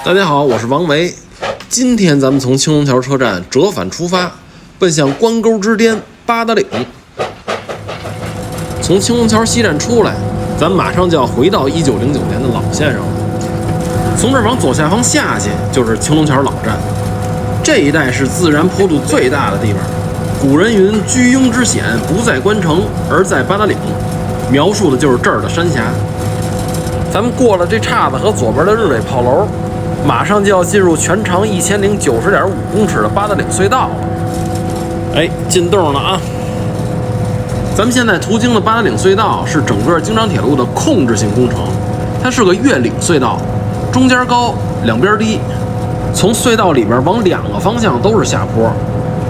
大家好，我是王维。今天咱们从青龙桥车站折返出发，奔向关沟之巅八达岭。从青龙桥西站出来，咱们马上就要回到1909年的老线上了。从这儿往左下方下去就是青龙桥老站，这一带是自然坡度最大的地方。古人云：“居庸之险不在关城，而在八达岭”，描述的就是这儿的山峡。咱们过了这岔子和左边的日尾炮楼，马上就要进入全长1090.5公尺的八达岭隧道了。哎，进洞了啊！咱们现在途经的八达岭隧道是整个京张铁路的控制性工程，它是个越岭隧道，中间高，两边低，从隧道里边往两个方向都是下坡，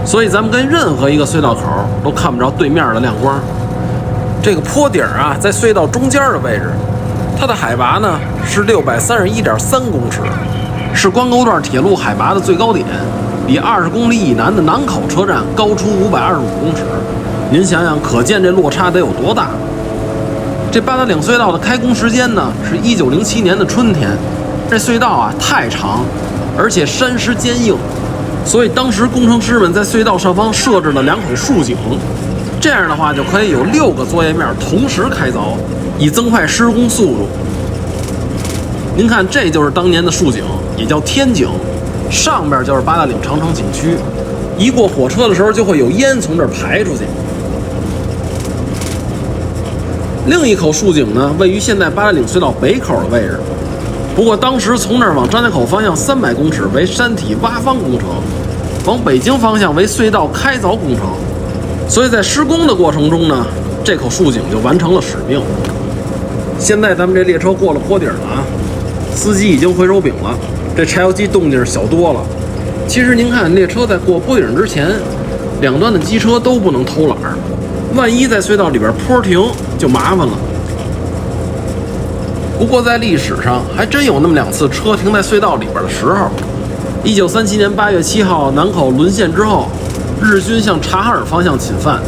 所以咱们跟任何一个隧道口都看不着对面的亮光。这个坡顶啊，在隧道中间的位置，它的海拔呢是631.3公尺，是关沟段铁路海拔的最高点，比20公里以南的南口车站高出525公尺。您想想，可见这落差得有多大。这八达岭隧道的开工时间呢是1907年的春天。这隧道啊太长，而且山石坚硬，所以当时工程师们在隧道上方设置了2口竖井，这样的话就可以有6个作业面同时开凿，以增快施工速度。您看，这就是当年的竖井，也叫天井，上边就是八达岭长城景区，一过火车的时候就会有烟从这儿排出去。另一口竖井呢，位于现在八达岭隧道北口的位置，不过当时从那儿往张家口方向300公尺为山体挖方工程，往北京方向为隧道开凿工程，所以在施工的过程中呢，这口竖井就完成了使命。现在咱们这列车过了坡顶了啊，司机已经回手柄了，这柴油机动静小多了。其实您看，列车在过坡顶之前，两端的机车都不能偷懒儿，万一在隧道里边坡停就麻烦了。不过在历史上还真有那么2次车停在隧道里边的时候。1937年8月7号南口沦陷之后，日军向察哈尔方向侵犯，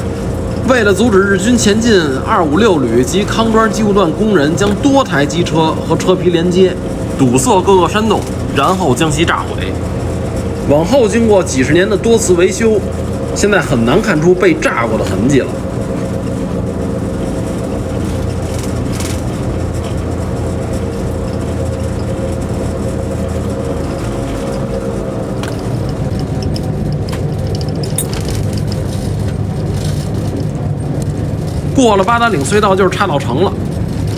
为了阻止日军前进，256旅及康庄机务段工人将多台机车和车皮连接，堵塞各个山洞，然后将其炸毁。往后经过几十年的多次维修，现在很难看出被炸过的痕迹了。过了八达岭隧道就是岔道城了，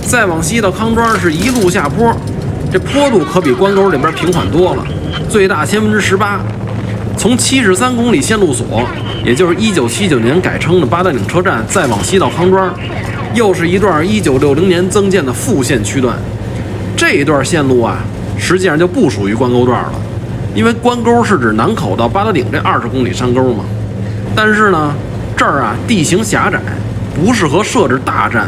再往西到康庄是一路下坡，这坡度可比关沟这边平缓多了，最大18%。从73公里线路所，也就是1979年改称的八达岭车站，再往西到康庄，又是一段1960年增建的副线区段。这一段线路啊，实际上就不属于关沟段了，因为关沟是指南口到八达岭这20公里山沟嘛。但是呢，这儿啊地形狭窄，不适合设置大站，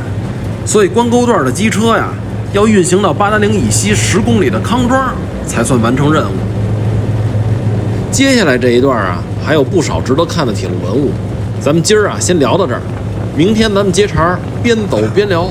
所以关沟段的机车呀，要运行到八达岭以西10公里的康庄才算完成任务。接下来这一段啊，还有不少值得看的铁路文物，咱们今儿啊先聊到这儿，明天咱们接茬，边走边聊。